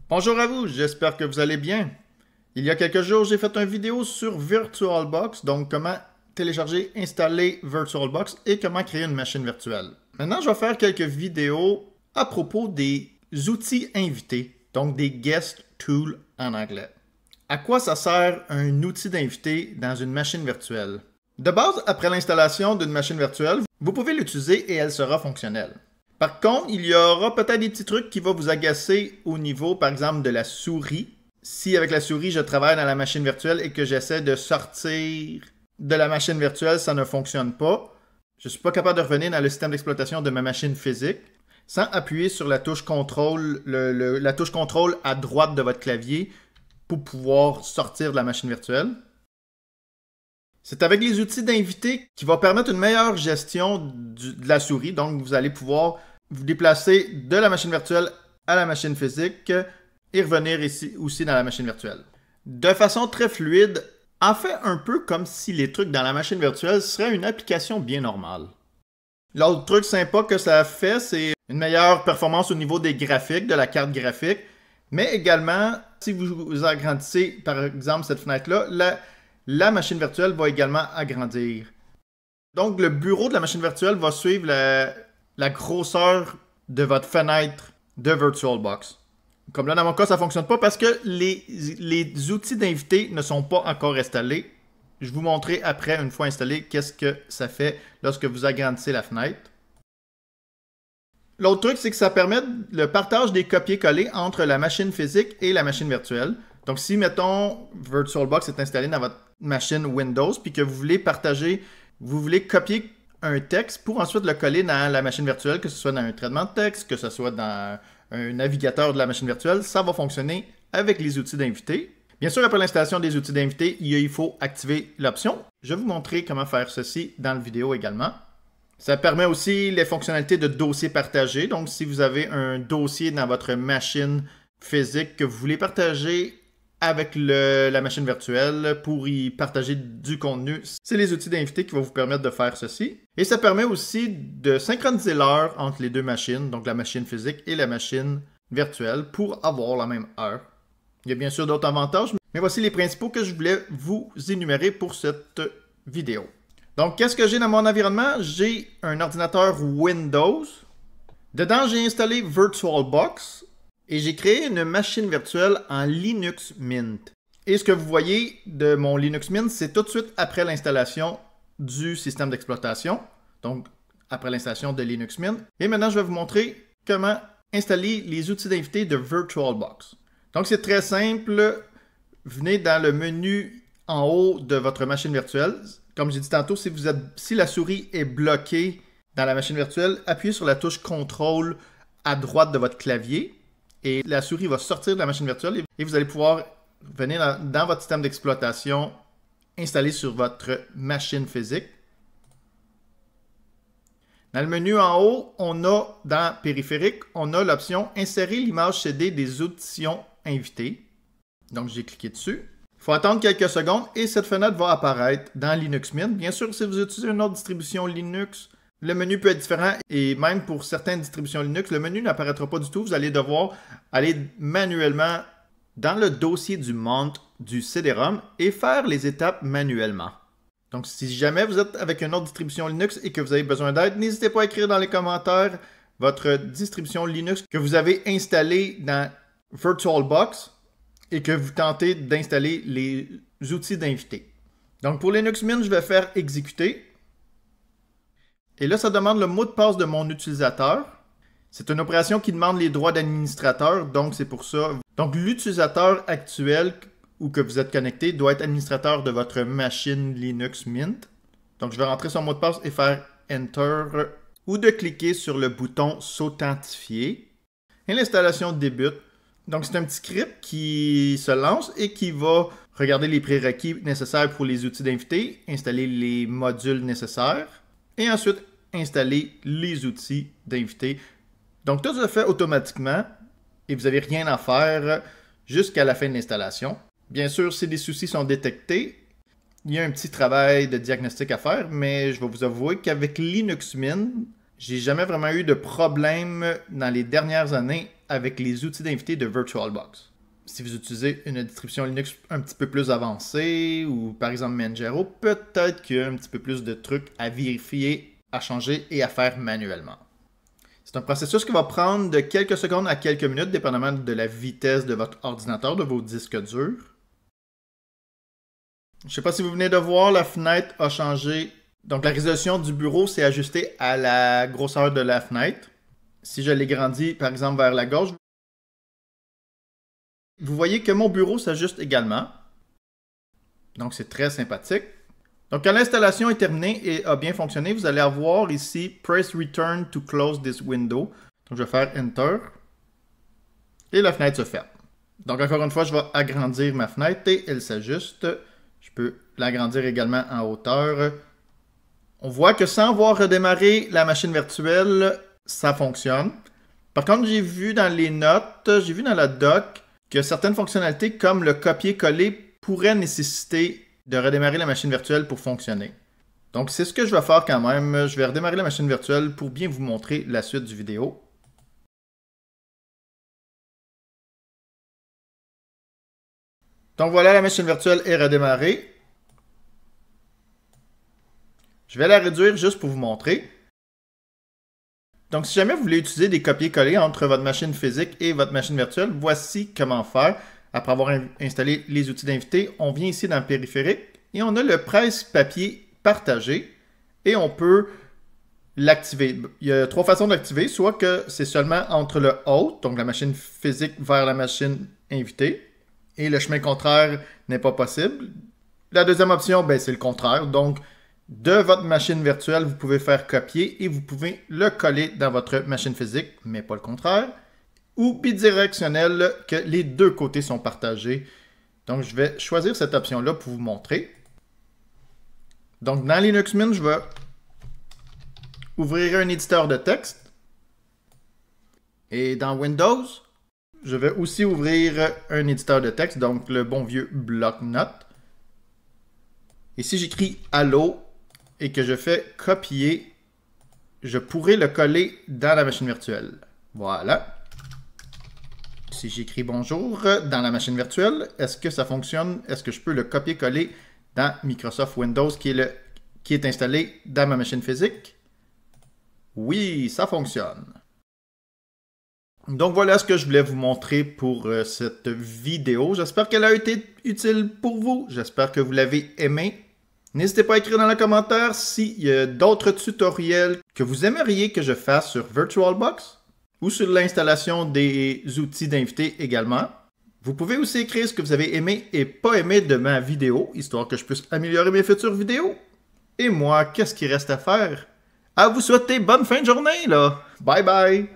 Bonjour à vous, j'espère que vous allez bien. Il y a quelques jours, j'ai fait une vidéo sur VirtualBox, donc comment télécharger, installer VirtualBox et comment créer une machine virtuelle. Maintenant, je vais faire quelques vidéos à propos des outils invités, donc des guest tools en anglais. À quoi ça sert un outil d'invité dans une machine virtuelle? De base, après l'installation d'une machine virtuelle, vous pouvez l'utiliser et elle sera fonctionnelle. Par contre, il y aura peut-être des petits trucs qui vont vous agacer au niveau, par exemple, de la souris. Si avec la souris, je travaille dans la machine virtuelle et que j'essaie de sortir de la machine virtuelle, ça ne fonctionne pas. Je ne suis pas capable de revenir dans le système d'exploitation de ma machine physique sans appuyer sur la touche contrôle, la touche contrôle à droite de votre clavier pour pouvoir sortir de la machine virtuelle. C'est avec les outils d'invité qui vont permettre une meilleure gestion de la souris. Donc, vous allez pouvoir vous déplacer de la machine virtuelle à la machine physique et revenir ici aussi dans la machine virtuelle. De façon très fluide, en fait un peu comme si les trucs dans la machine virtuelle seraient une application bien normale. L'autre truc sympa que ça fait, c'est une meilleure performance au niveau des graphiques, de la carte graphique, mais également, si vous agrandissez par exemple cette fenêtre-là, la machine virtuelle va également agrandir. Donc, le bureau de la machine virtuelle va suivre la grosseur de votre fenêtre de VirtualBox. Comme là, dans mon cas, ça ne fonctionne pas parce que les outils d'invité ne sont pas encore installés. Je vais vous montrer après, une fois installé, qu'est-ce que ça fait lorsque vous agrandissez la fenêtre. L'autre truc, c'est que ça permet le partage des copier-coller entre la machine physique et la machine virtuelle. Donc, si, mettons, VirtualBox est installé dans votre machine Windows, puis que vous voulez partager, vous voulez copier un texte pour ensuite le coller dans la machine virtuelle, que ce soit dans un traitement de texte, que ce soit dans un navigateur de la machine virtuelle, ça va fonctionner avec les outils d'invité. Bien sûr, après l'installation des outils d'invité, il faut activer l'option. Je vais vous montrer comment faire ceci dans la vidéo également. Ça permet aussi les fonctionnalités de dossier partagé. Donc, si vous avez un dossier dans votre machine physique que vous voulez partager avec la machine virtuelle pour y partager du contenu, c'est les outils d'invité qui vont vous permettre de faire ceci. Et ça permet aussi de synchroniser l'heure entre les deux machines, donc la machine physique et la machine virtuelle, pour avoir la même heure. Il y a bien sûr d'autres avantages, mais voici les principaux que je voulais vous énumérer pour cette vidéo. Donc, qu'est-ce que j'ai dans mon environnement? J'ai un ordinateur Windows. Dedans, j'ai installé VirtualBox. Et j'ai créé une machine virtuelle en Linux Mint. Et ce que vous voyez de mon Linux Mint, c'est tout de suite après l'installation du système d'exploitation. Donc, après l'installation de Linux Mint. Et maintenant, je vais vous montrer comment installer les outils d'invité de VirtualBox. Donc, c'est très simple. Venez dans le menu en haut de votre machine virtuelle. Comme j'ai dit tantôt, si la souris est bloquée dans la machine virtuelle, appuyez sur la touche contrôle à droite de votre clavier. Et la souris va sortir de la machine virtuelle et vous allez pouvoir venir dans votre système d'exploitation installé sur votre machine physique. Dans le menu en haut, on a dans périphérique, on a l'option insérer l'image CD des auditions invitées. Donc j'ai cliqué dessus. Il faut attendre quelques secondes et cette fenêtre va apparaître dans Linux Mint. Bien sûr, si vous utilisez une autre distribution Linux, le menu peut être différent et même pour certaines distributions Linux, le menu n'apparaîtra pas du tout. Vous allez devoir aller manuellement dans le dossier du mount du CD-ROM et faire les étapes manuellement. Donc, si jamais vous êtes avec une autre distribution Linux et que vous avez besoin d'aide, n'hésitez pas à écrire dans les commentaires votre distribution Linux que vous avez installée dans VirtualBox et que vous tentez d'installer les outils d'invité. Donc, pour Linux Mint, je vais faire exécuter. Et là, ça demande le mot de passe de mon utilisateur. C'est une opération qui demande les droits d'administrateur, donc c'est pour ça. Donc, l'utilisateur actuel ou que vous êtes connecté doit être administrateur de votre machine Linux Mint. Donc, je vais rentrer son mot de passe et faire Enter ou de cliquer sur le bouton S'authentifier. Et l'installation débute. Donc, c'est un petit script qui se lance et qui va regarder les prérequis nécessaires pour les outils d'invité, installer les modules nécessaires. Et ensuite, installer les outils d'invité. Donc, tout se fait automatiquement et vous n'avez rien à faire jusqu'à la fin de l'installation. Bien sûr, si des soucis sont détectés, il y a un petit travail de diagnostic à faire, mais je vais vous avouer qu'avec Linux Mint, j'ai jamais vraiment eu de problème dans les dernières années avec les outils d'invité de VirtualBox. Si vous utilisez une distribution Linux un petit peu plus avancée, ou par exemple Manjaro, peut-être qu'il y a un petit peu plus de trucs à vérifier, à changer et à faire manuellement. C'est un processus qui va prendre de quelques secondes à quelques minutes, dépendamment de la vitesse de votre ordinateur, de vos disques durs. Je ne sais pas si vous venez de voir, la fenêtre a changé. Donc la résolution du bureau s'est ajustée à la grosseur de la fenêtre. Si je l'ai grandi, par exemple, vers la gauche, vous voyez que mon bureau s'ajuste également. Donc c'est très sympathique. Donc quand l'installation est terminée et a bien fonctionné, vous allez avoir ici « Press Return to close this window ». Donc je vais faire « Enter ». Et la fenêtre se ferme. Donc encore une fois, je vais agrandir ma fenêtre et elle s'ajuste. Je peux l'agrandir également en hauteur. On voit que sans avoir redémarré la machine virtuelle, ça fonctionne. Par contre, j'ai vu dans les notes, j'ai vu dans la doc que certaines fonctionnalités comme le copier-coller pourraient nécessiter de redémarrer la machine virtuelle pour fonctionner. Donc c'est ce que je vais faire quand même. Je vais redémarrer la machine virtuelle pour bien vous montrer la suite du vidéo. Donc voilà, la machine virtuelle est redémarrée. Je vais la réduire juste pour vous montrer. Donc, si jamais vous voulez utiliser des copier-coller entre votre machine physique et votre machine virtuelle, voici comment faire. Après avoir installé les outils d'invité, on vient ici dans le périphérique et on a le presse-papier partagé et on peut l'activer. Il y a trois façons d'activer, soit que c'est seulement entre le hôte, donc la machine physique vers la machine invitée, et le chemin contraire n'est pas possible. La deuxième option, ben, c'est le contraire, donc de votre machine virtuelle, vous pouvez faire copier et vous pouvez le coller dans votre machine physique, mais pas le contraire. Ou bidirectionnel, que les deux côtés sont partagés. Donc, je vais choisir cette option-là pour vous montrer. Donc, dans Linux Mint, je vais ouvrir un éditeur de texte. Et dans Windows, je vais aussi ouvrir un éditeur de texte, donc le bon vieux bloc-notes. Et si j'écris « Allo », et que je fais copier, je pourrais le coller dans la machine virtuelle. Voilà. Si j'écris bonjour dans la machine virtuelle, est-ce que ça fonctionne? Est-ce que je peux le copier-coller dans Microsoft Windows qui est installé dans ma machine physique? Oui, ça fonctionne. Donc voilà ce que je voulais vous montrer pour cette vidéo. J'espère qu'elle a été utile pour vous. J'espère que vous l'avez aimé. N'hésitez pas à écrire dans les commentaires s'il y a d'autres tutoriels que vous aimeriez que je fasse sur VirtualBox ou sur l'installation des outils d'invité également. Vous pouvez aussi écrire ce que vous avez aimé et pas aimé de ma vidéo, histoire que je puisse améliorer mes futures vidéos. Et moi, qu'est-ce qu'il reste à faire? À vous souhaiter bonne fin de journée, là! Bye bye!